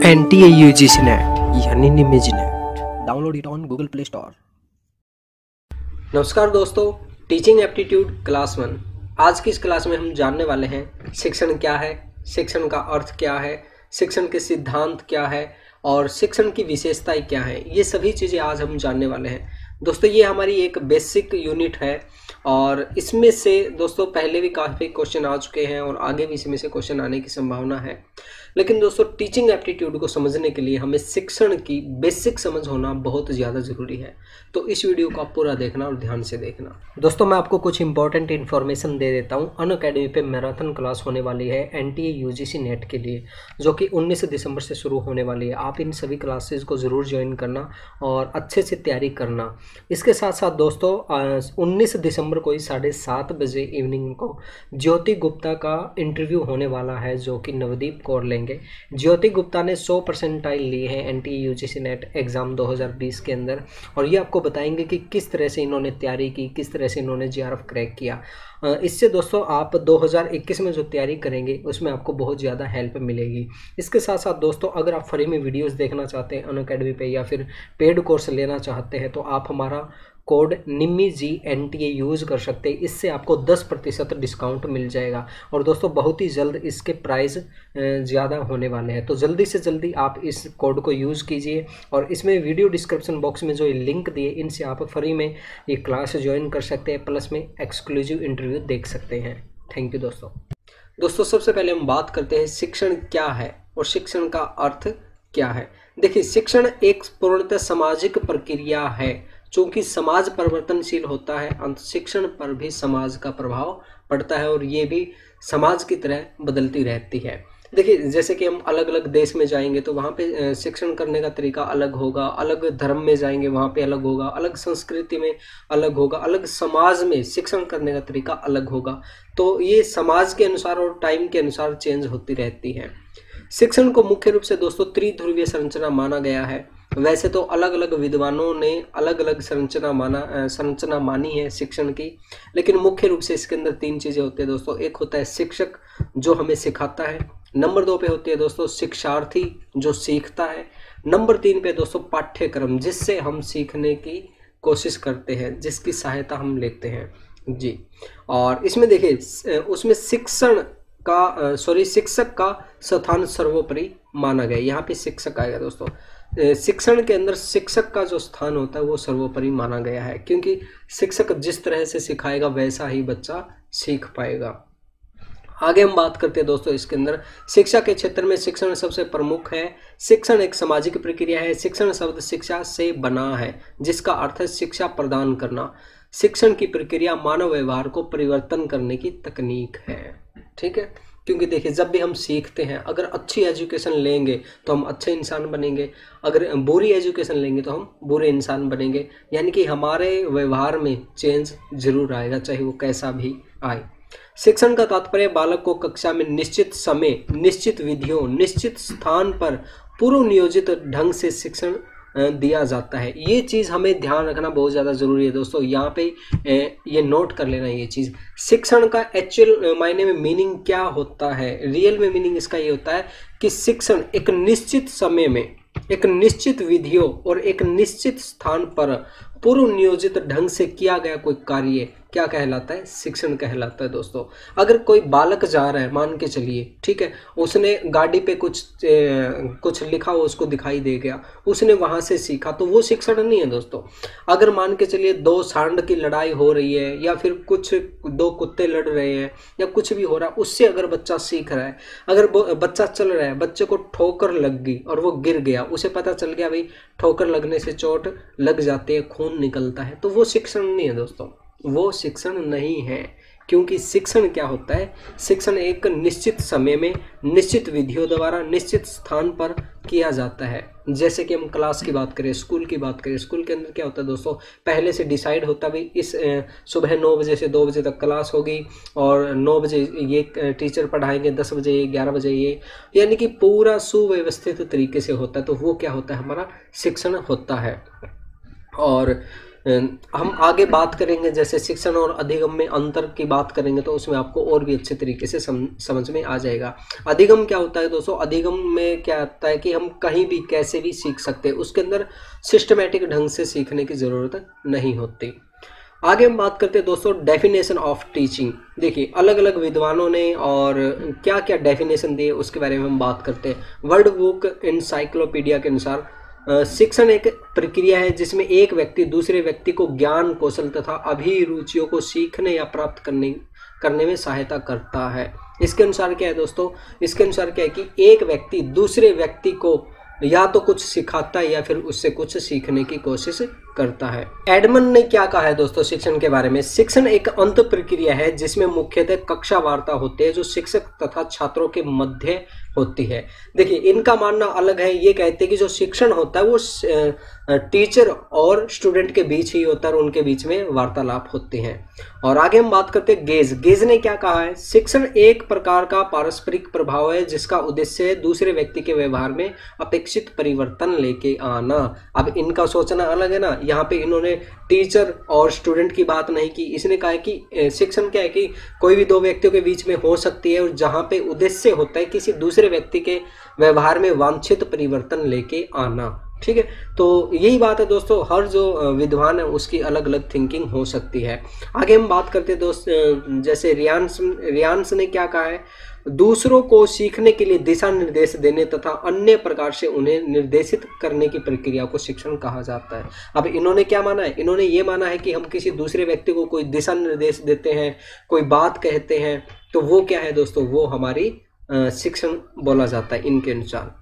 NTA UGC NET यानी निमिज NET, download it on Google Play Store. नमस्कार दोस्तों, टीचिंग एप्टीट्यूड क्लास 1। आज की इस क्लास में हम जानने वाले हैं शिक्षण क्या है, शिक्षण का अर्थ क्या है, शिक्षण के सिद्धांत क्या है और शिक्षण की विशेषताएं क्या है। ये सभी चीज़ें आज हम जानने वाले हैं दोस्तों। ये हमारी एक बेसिक यूनिट है और इसमें से दोस्तों पहले भी काफ़ी क्वेश्चन आ चुके हैं और आगे भी इसमें से क्वेश्चन आने की संभावना है। लेकिन दोस्तों टीचिंग एप्टीट्यूड को समझने के लिए हमें शिक्षण की बेसिक समझ होना बहुत ज़्यादा ज़रूरी है। तो इस वीडियो को आप पूरा देखना और ध्यान से देखना। दोस्तों मैं आपको कुछ इंपॉर्टेंट इन्फॉर्मेशन दे देता हूँ। अनअकैडमी पे मैराथन क्लास होने वाली है NTA UGC नेट के लिए, जो कि 19 दिसंबर से शुरू होने वाली है। आप इन सभी क्लासेस को ज़रूर ज्वाइन करना और अच्छे से तैयारी करना। इसके साथ साथ दोस्तों 19 दिसंबर को ही 7:30 बजे इवनिंग को ज्योति गुप्ता का इंटरव्यू होने वाला है, जो कि नवदीप कौर लेंगे। ज्योति गुप्ता ने 100 परसेंटाइल लिए हैं NTA UGC नेट एग्ज़ाम 2020 के अंदर, और ये आपको बताएंगे कि किस तरह से इन्होंने तैयारी की, किस तरह से इन्होंने JRF क्रैक किया। इससे दोस्तों आप 2021 में जो तैयारी करेंगे उसमें आपको बहुत ज़्यादा हेल्प मिलेगी। इसके साथ साथ दोस्तों अगर आप फ्री में वीडियोस देखना चाहते हैं अनअकैडमी पे या फिर पेड कोर्स लेना चाहते हैं तो आप हमारा कोड निम्मीजी NTA यूज़ कर सकते हैं। इससे आपको 10% डिस्काउंट मिल जाएगा और दोस्तों बहुत ही जल्द इसके प्राइस ज़्यादा होने वाले हैं। तो जल्दी से जल्दी आप इस कोड को यूज़ कीजिए और इसमें वीडियो डिस्क्रिप्शन बॉक्स में जो ये लिंक दिए इनसे आप फ्री में ये क्लास ज्वाइन कर सकते हैं, प्लस में एक्सक्लूसिव इंटरव्यू देख सकते हैं। थैंक यू दोस्तों सबसे पहले हम बात करते हैं शिक्षण क्या है और शिक्षण का अर्थ क्या है। देखिए, शिक्षण एक पूर्णतः सामाजिक प्रक्रिया है। चूंकि समाज परिवर्तनशील होता है, अंत शिक्षण पर भी समाज का प्रभाव पड़ता है और ये भी समाज की तरह बदलती रहती है। देखिए, जैसे कि हम अलग अलग देश में जाएंगे तो वहाँ पे शिक्षण करने का तरीका अलग होगा, अलग धर्म में जाएंगे वहाँ पे अलग होगा, अलग संस्कृति में अलग होगा, अलग समाज में शिक्षण करने का तरीका अलग होगा। तो ये समाज के अनुसार और टाइम के अनुसार चेंज होती रहती है। शिक्षण को मुख्य रूप से दोस्तों त्रिध्रुवीय संरचना माना गया है। वैसे तो अलग अलग विद्वानों ने अलग अलग संरचना मानी है शिक्षण की, लेकिन मुख्य रूप से इसके अंदर 3 चीज़ें होती है दोस्तों। एक होता है शिक्षक जो हमें सिखाता है, नंबर 2 पे होती है दोस्तों शिक्षार्थी जो सीखता है, नंबर 3 पे दोस्तों पाठ्यक्रम जिससे हम सीखने की कोशिश करते हैं, जिसकी सहायता हम लेते हैं जी। और इसमें देखिए उसमें शिक्षक का स्थान सर्वोपरि माना गया। यहाँ पे शिक्षक आएगा दोस्तों। शिक्षण के अंदर शिक्षक का जो स्थान होता है वो सर्वोपरि माना गया है, क्योंकि शिक्षक जिस तरह से सिखाएगा वैसा ही बच्चा सीख पाएगा। आगे हम बात करते हैं दोस्तों इसके अंदर शिक्षा के क्षेत्र में शिक्षण सबसे प्रमुख है। शिक्षण एक सामाजिक प्रक्रिया है। शिक्षण शब्द शिक्षा से बना है, जिसका अर्थ है शिक्षा प्रदान करना। शिक्षण की प्रक्रिया मानव व्यवहार को परिवर्तन करने की तकनीक है। ठीक है, क्योंकि देखिए जब भी हम सीखते हैं, अगर अच्छी एजुकेशन लेंगे तो हम अच्छे इंसान बनेंगे, अगर बुरी एजुकेशन लेंगे तो हम बुरे इंसान बनेंगे। यानी कि हमारे व्यवहार में चेंज जरूर आएगा, चाहे वो कैसा भी आए। शिक्षण का तात्पर्य बालक को कक्षा में निश्चित समय, निश्चित विधियों, निश्चित स्थान पर पूर्व नियोजित ढंग से शिक्षण दिया जाता है। ये चीज़ हमें ध्यान रखना बहुत ज़्यादा ज़रूरी है दोस्तों। यहाँ पे ये नोट कर लेना ये चीज़। शिक्षण का एक्चुअल मायने में मीनिंग क्या होता है, रियल में मीनिंग इसका ये होता है कि शिक्षण एक निश्चित समय में, एक निश्चित विधियों और एक निश्चित स्थान पर पूर्व नियोजित ढंग से किया गया कोई कार्य क्या कहलाता है, शिक्षण कहलाता है दोस्तों। अगर कोई बालक जा रहा है, मान के चलिए, ठीक है, उसने गाड़ी पे कुछ लिखा हो उसको दिखाई दे गया, उसने वहां से सीखा, तो वो शिक्षण नहीं है दोस्तों। अगर मान के चलिए 2 सांड की लड़ाई हो रही है या फिर 2 कुत्ते लड़ रहे हैं या कुछ भी हो रहा है, उससे अगर बच्चा सीख रहा है, अगर बच्चा चल रहा है, बच्चे को ठोकर लग गई और वो गिर गया, उसे पता चल गया भाई ठोकर लगने से चोट लग जाती है, खून निकलता है, तो वो शिक्षण नहीं है दोस्तों, वो शिक्षण नहीं है। क्योंकि शिक्षण क्या होता है, शिक्षण एक निश्चित समय में, निश्चित विधियों द्वारा, निश्चित स्थान पर किया जाता है। जैसे कि हम क्लास की बात करें, स्कूल की बात करें, स्कूल के अंदर क्या होता है दोस्तों, पहले से डिसाइड होता है भाई इस सुबह 9 बजे से 2 बजे तक क्लास होगी और 9 बजे ये टीचर पढ़ाएंगे, 10 बजे ये, 11 बजे ये, यानी कि पूरा सुव्यवस्थित तरीके से होता है। तो वो क्या होता है, हमारा शिक्षण होता है। और हम आगे बात करेंगे, जैसे शिक्षण और अधिगम में अंतर की बात करेंगे तो उसमें आपको और भी अच्छे तरीके से समझ में आ जाएगा। अधिगम क्या होता है दोस्तों? अधिगम में क्या होता है कि हम कहीं भी कैसे भी सीख सकते हैं, उसके अंदर सिस्टमेटिक ढंग से सीखने की ज़रूरत नहीं होती। आगे हम बात करते हैं दोस्तों डेफिनेशन ऑफ टीचिंग। देखिए अलग अलग विद्वानों ने और क्या क्या डेफिनेशन दिए उसके बारे में हम बात करते हैं। वर्ल्ड बुक एनसाइक्लोपीडिया के अनुसार शिक्षण एक प्रक्रिया है जिसमें एक व्यक्ति दूसरे व्यक्ति को ज्ञान, कौशल तथा अभिरुचियों को सीखने या प्राप्त करने में सहायता करता है। इसके अनुसार क्या है दोस्तों? इसके अनुसार क्या है कि एक व्यक्ति दूसरे व्यक्ति को या तो कुछ सिखाता है या फिर उससे कुछ सीखने की कोशिश करता है। एडमन ने क्या कहा है दोस्तों शिक्षण के बारे में? शिक्षण एक अंत प्रक्रिया है जिसमें मुख्यतः कक्षा वार्ता होती है जो शिक्षक तथा छात्रों के मध्य होती है। देखिए इनका मानना अलग है, ये कहते हैं कि जो शिक्षण होता है वो टीचर और स्टूडेंट के बीच ही होता है और उनके बीच में वार्तालाप होते हैं। और आगे हम बात करते हैं गेज। गेज ने क्या कहा है? शिक्षण एक प्रकार का पारस्परिक प्रभाव है जिसका उद्देश्य है दूसरे व्यक्ति के व्यवहार में अपेक्षित परिवर्तन लेके आना। अब इनका सोचना अलग है ना, यहाँ पे इन्होंने टीचर और स्टूडेंट की बात नहीं की। इसने कहा है कि शिक्षण क्या है कि कोई भी दो व्यक्तियों के बीच में हो सकती है और जहाँ पे उद्देश्य होता है किसी दूसरे व्यक्ति के व्यवहार में वांछित परिवर्तन लेके आना। ठीक है, तो यही बात है दोस्तों, हर जो विद्वान है उसकी अलग अलग थिंकिंग हो सकती है। आगे हम बात करते हैं दोस्त, जैसे रियांस ने क्या कहा है? दूसरों को सीखने के लिए दिशा निर्देश देने तथा अन्य प्रकार से उन्हें निर्देशित करने की प्रक्रिया को शिक्षण कहा जाता है। अब इन्होंने क्या माना है? इन्होंने ये माना है कि हम किसी दूसरे व्यक्ति को कोई दिशा निर्देश देते हैं, कोई बात कहते हैं, तो वो क्या है दोस्तों? वो हमारी शिक्षण बोला जाता है इनके अनुसार।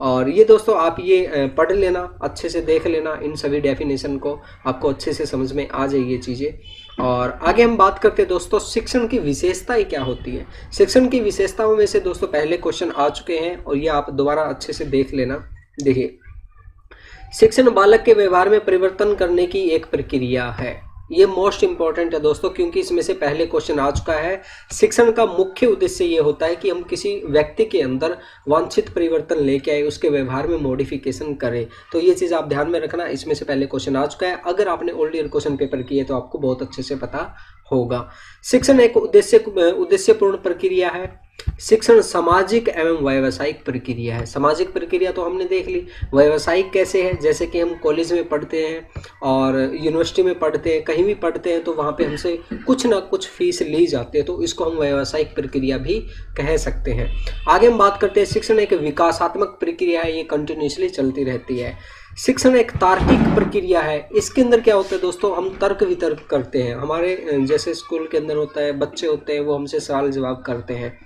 और ये दोस्तों आप ये पढ़ लेना, अच्छे से देख लेना इन सभी डेफिनेशन को, आपको अच्छे से समझ में आ जाएगी ये चीज़ें। और आगे हम बात करते हैं दोस्तों शिक्षण की विशेषताएं क्या होती है। शिक्षण की विशेषताओं में से दोस्तों पहले क्वेश्चन आ चुके हैं और ये आप दोबारा अच्छे से देख लेना। देखिए शिक्षण बालक के व्यवहार में परिवर्तन करने की एक प्रक्रिया है। ये मोस्ट इंपॉर्टेंट है दोस्तों क्योंकि इसमें से पहले क्वेश्चन आ चुका है। शिक्षण का मुख्य उद्देश्य ये होता है कि हम किसी व्यक्ति के अंदर वांछित परिवर्तन लेके आए, उसके व्यवहार में मॉडिफिकेशन करें। तो ये चीज़ आप ध्यान में रखना, इसमें से पहले क्वेश्चन आ चुका है। अगर आपने ओल्ड ईयर क्वेश्चन पेपर किए तो आपको बहुत अच्छे से पता होगा। शिक्षण एक उद्देश्यपूर्ण प्रक्रिया है। शिक्षण सामाजिक एवं व्यावसायिक प्रक्रिया है। सामाजिक प्रक्रिया तो हमने देख ली, व्यावसायिक कैसे है? जैसे कि हम कॉलेज में पढ़ते हैं और यूनिवर्सिटी में पढ़ते हैं, कहीं भी पढ़ते हैं तो वहाँ पे हमसे कुछ ना कुछ फीस ली जाती है, तो इसको हम व्यावसायिक प्रक्रिया भी कह सकते हैं। आगे हम बात करते हैं शिक्षण एक विकासात्मक प्रक्रिया है, ये कंटिन्यूसली चलती रहती है। शिक्षण एक तार्किक प्रक्रिया है। इसके अंदर क्या होता है दोस्तों? हम तर्क वितर्क करते हैं। हमारे जैसे स्कूल के अंदर होता है, बच्चे होते हैं वो हमसे सवाल जवाब करते हैं।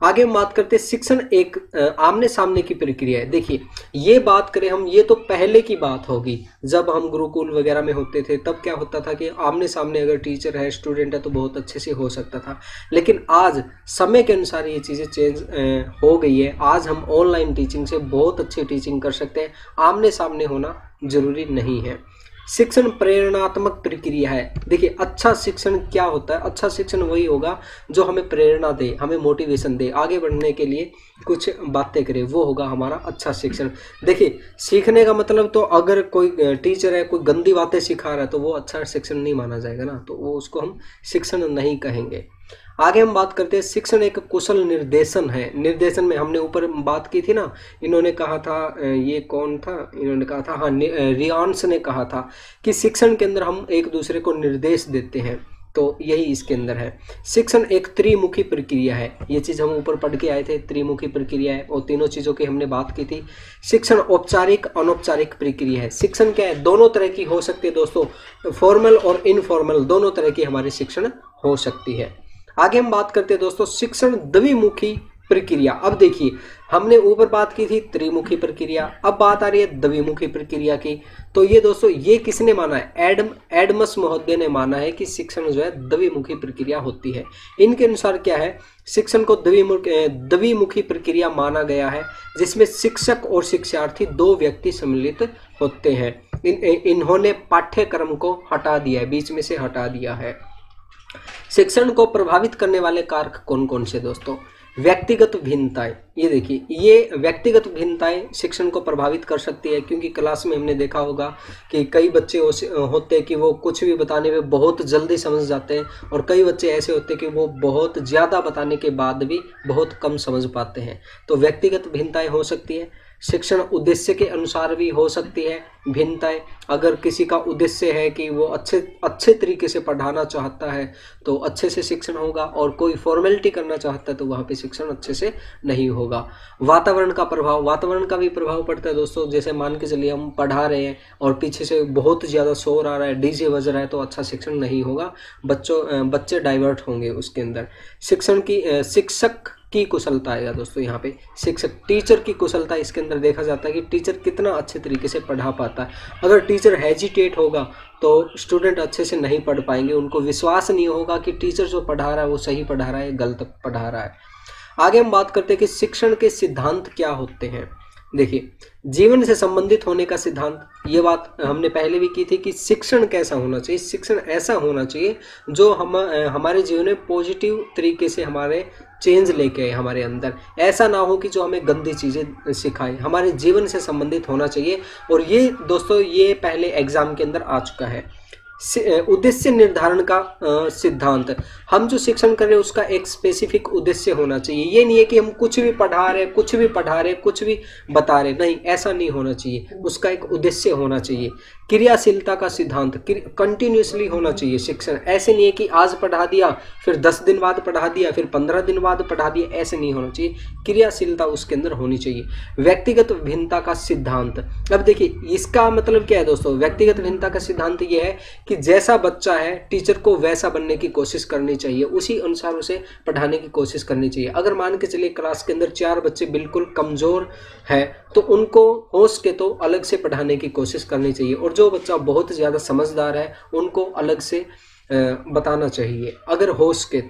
आगे हम बात करते हैं शिक्षण एक आमने सामने की प्रक्रिया है। देखिए ये बात करें हम, ये तो पहले की बात होगी, जब हम गुरुकुल वगैरह में होते थे तब क्या होता था कि आमने सामने अगर टीचर है स्टूडेंट है तो बहुत अच्छे से हो सकता था। लेकिन आज समय के अनुसार ये चीज़ें चेंज हो गई है। आज हम ऑनलाइन टीचिंग से बहुत अच्छी टीचिंग कर सकते हैं, आमने सामने होना जरूरी नहीं है। शिक्षण प्रेरणात्मक प्रक्रिया है। देखिए अच्छा शिक्षण क्या होता है? अच्छा शिक्षण वही होगा जो हमें प्रेरणा दे, हमें मोटिवेशन दे, आगे बढ़ने के लिए कुछ बातें करे, वो होगा हमारा अच्छा शिक्षण। देखिए सीखने का मतलब तो अगर कोई टीचर है कोई गंदी बातें सिखा रहा है तो वो अच्छा शिक्षण नहीं माना जाएगा ना, तो वो उसको हम शिक्षण नहीं कहेंगे। आगे हम बात करते हैं शिक्षण एक कुशल निर्देशन है। निर्देशन में हमने ऊपर बात की थी ना, इन्होंने कहा था, ये कौन था? इन्होंने कहा था, हाँ रियांस ने कहा था कि शिक्षण के अंदर हम एक दूसरे को निर्देश देते हैं, तो यही इसके अंदर है। शिक्षण एक त्रिमुखी प्रक्रिया है। ये चीज़ हम ऊपर पढ़ के आए थे, त्रिमुखी प्रक्रिया है और तीनों चीज़ों की हमने बात की थी। शिक्षण औपचारिक अनौपचारिक प्रक्रिया है। शिक्षण क्या है? दोनों तरह की हो सकती है दोस्तों, फॉर्मल और इनफॉर्मल दोनों तरह की हमारी शिक्षण हो सकती है। आगे हम बात करते हैं दोस्तों शिक्षण द्विमुखी प्रक्रिया। अब देखिए हमने ऊपर बात की थी त्रिमुखी प्रक्रिया, अब बात आ रही है द्विमुखी प्रक्रिया की। तो ये दोस्तों ये किसने माना है? एडमस महोदय ने माना है कि शिक्षण जो है द्विमुखी प्रक्रिया होती है। इनके अनुसार क्या है? शिक्षण को द्विमुखी प्रक्रिया माना गया है जिसमें शिक्षक और शिक्षार्थी दो व्यक्ति सम्मिलित होते हैं। इन्होंने पाठ्यक्रम को हटा दिया है, बीच में से हटा दिया है। शिक्षण को प्रभावित करने वाले कारक कौन कौन से दोस्तों? व्यक्तिगत भिन्नताएं, ये देखिए, ये व्यक्तिगत भिन्नताएं शिक्षण को प्रभावित कर सकती है, क्योंकि क्लास में हमने देखा होगा कि कई बच्चे होते हैं कि वो कुछ भी बताने में बहुत जल्दी समझ जाते हैं, और कई बच्चे ऐसे होते हैं कि वो बहुत ज़्यादा बताने के बाद भी बहुत कम समझ पाते हैं। तो व्यक्तिगत भिन्नताएं हो सकती है। शिक्षण उद्देश्य के अनुसार भी हो सकती है भिन्नताएं। अगर किसी का उद्देश्य है कि वो अच्छे तरीके से पढ़ाना चाहता है तो अच्छे से शिक्षण होगा, और कोई फॉर्मेलिटी करना चाहता है तो वहाँ पे शिक्षण अच्छे से नहीं होगा। वातावरण का प्रभाव, वातावरण का भी प्रभाव पड़ता है दोस्तों। जैसे मान के चलिए हम पढ़ा रहे हैं और पीछे से बहुत ज़्यादा शोर आ रहा है, डीजे बज रहा है, तो अच्छा शिक्षण नहीं होगा, बच्चे डाइवर्ट होंगे उसके अंदर। शिक्षक की कुशलता आएगा दोस्तों, यहाँ पे शिक्षक टीचर की कुशलता इसके अंदर देखा जाता है कि टीचर कितना अच्छे तरीके से पढ़ा पाता है। अगर टीचर हेजिटेट होगा तो स्टूडेंट अच्छे से नहीं पढ़ पाएंगे, उनको विश्वास नहीं होगा कि टीचर जो पढ़ा रहा है वो सही पढ़ा रहा है, गलत पढ़ा रहा है। आगे हम बात करते हैं कि शिक्षण के सिद्धांत क्या होते हैं। देखिए, जीवन से संबंधित होने का सिद्धांत, ये बात हमने पहले भी की थी कि शिक्षण कैसा होना चाहिए। शिक्षण ऐसा होना चाहिए जो हमारे जीवन में पॉजिटिव तरीके से हमारे चेंज लेके आए हमारे अंदर। ऐसा ना हो कि जो हमें गंदी चीज़ें सिखाए, हमारे जीवन से संबंधित होना चाहिए। और ये दोस्तों, ये पहले एग्जाम के अंदर आ चुका है। उद्देश्य निर्धारण का सिद्धांत, हम जो शिक्षण कर रहे हैं उसका एक स्पेसिफिक उद्देश्य होना चाहिए। ये नहीं है कि हम कुछ भी पढ़ा रहे, कुछ भी बता रहे, नहीं, ऐसा नहीं होना चाहिए। उसका एक उद्देश्य होना चाहिए। क्रियाशीलता का सिद्धांत, कंटिन्यूसली होना चाहिए शिक्षण। ऐसे नहीं है कि आज पढ़ा दिया, फिर 10 दिन बाद पढ़ा दिया, फिर 15 दिन बाद पढ़ा दिया, ऐसे नहीं होना चाहिए। क्रियाशीलता उसके अंदर होनी चाहिए। व्यक्तिगत भिन्नता का सिद्धांत, अब देखिए इसका मतलब क्या है दोस्तों। व्यक्तिगत भिन्नता का सिद्धांत ये है कि जैसा बच्चा है टीचर को वैसा बनने की कोशिश करनी चाहिए, उसी अनुसार उसे पढ़ाने की कोशिश करनी चाहिए। अगर मान के चलिए क्लास के अंदर 4 बच्चे बिल्कुल कमज़ोर है तो उनको हो सके तो अलग से पढ़ाने की कोशिश करनी चाहिए, और जो बच्चा बहुत ज़्यादा समझदार है उनको अलग से बताना चाहिए अगर हो सके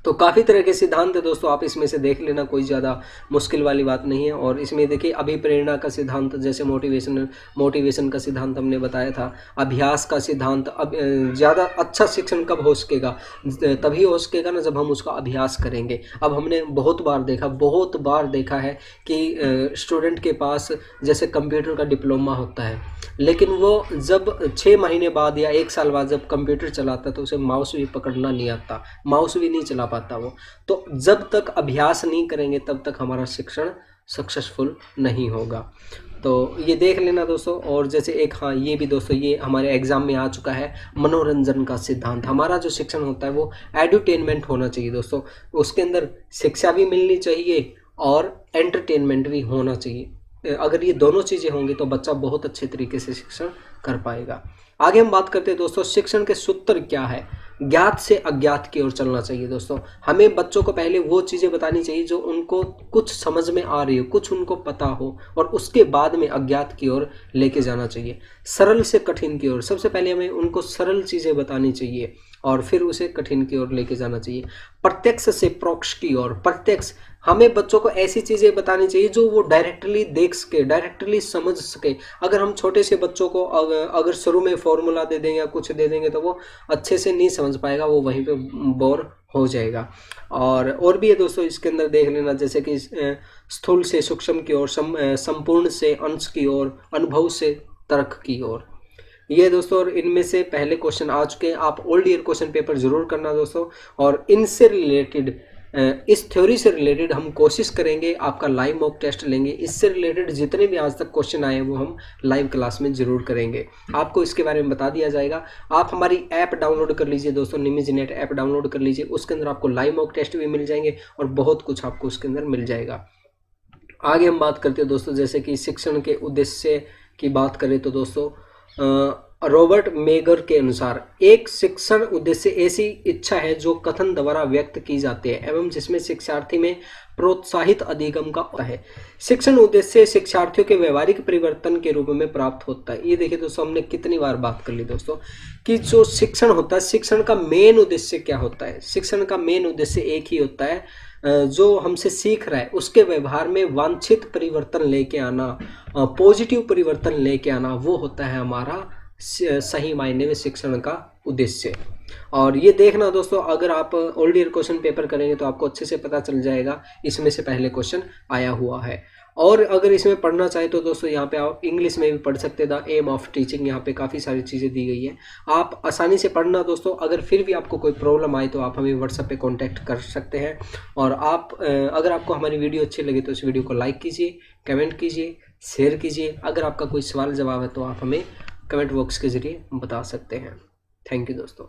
तो काफ़ी तरह के सिद्धांत है दोस्तों, आप इसमें से देख लेना, कोई ज़्यादा मुश्किल वाली बात नहीं है। और इसमें देखिए अभिप्रेरणा का सिद्धांत, जैसे मोटिवेशन का सिद्धांत हमने बताया था। अभ्यास का सिद्धांत, अब ज़्यादा अच्छा शिक्षण कब हो सकेगा, तभी हो सकेगा ना जब हम उसका अभ्यास करेंगे। अब हमने बहुत बार देखा है कि स्टूडेंट के पास जैसे कंप्यूटर का डिप्लोमा होता है, लेकिन वो जब 6 महीने बाद या 1 साल बाद जब कंप्यूटर चलाता है तो उसे माउस भी पकड़ना नहीं आता, माउस भी नहीं चला पाता वो। तो जब तक अभ्यास नहीं करेंगे तब तक हमारा शिक्षण सक्सेसफुल नहीं होगा। तो ये देख लेना दोस्तों। और जैसे एक, हाँ, ये भी दोस्तों ये हमारे एग्जाम में आ चुका है, मनोरंजन का सिद्धांत। हमारा जो शिक्षण होता है वो एडुटेनमेंट होना चाहिए दोस्तों, उसके अंदर शिक्षा भी मिलनी चाहिए और एंटरटेनमेंट भी होना चाहिए। अगर ये दोनों चीज़ें होंगी तो बच्चा बहुत अच्छे तरीके से शिक्षण कर पाएगा। आगे हम बात करते हैं दोस्तों, शिक्षण के सूत्र क्या है। ज्ञात से अज्ञात की ओर चलना चाहिए दोस्तों। हमें बच्चों को पहले वो चीज़ें बतानी चाहिए जो उनको कुछ समझ में आ रही हो, कुछ उनको पता हो, और उसके बाद में अज्ञात की ओर लेके जाना चाहिए। सरल से कठिन की ओर, सबसे पहले हमें उनको सरल चीज़ें बतानी चाहिए और फिर उसे कठिन की ओर लेके जाना चाहिए। प्रत्यक्ष से परोक्ष की ओर, प्रत्यक्ष, हमें बच्चों को ऐसी चीज़ें बतानी चाहिए जो वो डायरेक्टली देख सके, डायरेक्टली समझ सके। अगर हम छोटे से बच्चों को अगर शुरू में फॉर्मूला दे देंगे या कुछ दे देंगे तो वो अच्छे से नहीं समझ पाएगा, वो वहीं पे बोर हो जाएगा। और भी है दोस्तों इसके अंदर देख लेना, जैसे कि स्थूल से सूक्ष्म की ओर, संपूर्ण से अंश की ओर, अनुभव से तर्क की ओर। ये दोस्तों, और इनमें से पहले क्वेश्चन आ चुके हैं, आप ओल्ड ईयर क्वेश्चन पेपर जरूर करना दोस्तों। और इनसे रिलेटेड, इस थ्योरी से रिलेटेड हम कोशिश करेंगे, आपका लाइव मॉक टेस्ट लेंगे। इससे रिलेटेड जितने भी आज तक क्वेश्चन आए हैं वो हम लाइव क्लास में जरूर करेंगे, आपको इसके बारे में बता दिया जाएगा। आप हमारी ऐप डाउनलोड कर लीजिए दोस्तों, निमिज़नेट ऐप डाउनलोड कर लीजिए, उसके अंदर आपको लाइव मॉक टेस्ट भी मिल जाएंगे और बहुत कुछ आपको उसके अंदर मिल जाएगा। आगे हम बात करते हैं दोस्तों, जैसे कि शिक्षण के उद्देश्य की बात करें तो दोस्तों, रॉबर्ट मेगर के अनुसार एक शिक्षण उद्देश्य ऐसी इच्छा है जो कथन द्वारा व्यक्त की जाती है एवं जिसमें शिक्षार्थी में प्रोत्साहित अधिगम का होता है। शिक्षण उद्देश्य शिक्षार्थियों के व्यवहारिक परिवर्तन के रूप में प्राप्त होता है। ये देखिए दोस्तों, हमने कितनी बार बात कर ली दोस्तों कि जो शिक्षण होता है, शिक्षण का मेन उद्देश्य क्या होता है। शिक्षण का मेन उद्देश्य एक ही होता है, जो हमसे सीख रहा है उसके व्यवहार में वांछित परिवर्तन लेके आना, पॉजिटिव परिवर्तन लेके आना, वो होता है हमारा सही मायने में शिक्षण का उद्देश्य। और ये देखना दोस्तों, अगर आप ओल्ड ईयर क्वेश्चन पेपर करेंगे तो आपको अच्छे से पता चल जाएगा इसमें से पहले क्वेश्चन आया हुआ है। और अगर इसमें पढ़ना चाहे तो दोस्तों यहाँ पे आप इंग्लिश में भी पढ़ सकते हैं। द एम ऑफ टीचिंग, यहाँ पे काफ़ी सारी चीज़ें दी गई हैं, आप आसानी से पढ़ना दोस्तों। अगर फिर भी आपको कोई प्रॉब्लम आए तो आप हमें व्हाट्सएप पे कांटेक्ट कर सकते हैं। और आप अगर आपको हमारी वीडियो अच्छी लगे तो इस वीडियो को लाइक कीजिए, कमेंट कीजिए, शेयर कीजिए। अगर आपका कोई सवाल जवाब है तो आप हमें कमेंट बॉक्स के ज़रिए बता सकते हैं। थैंक यू दोस्तों।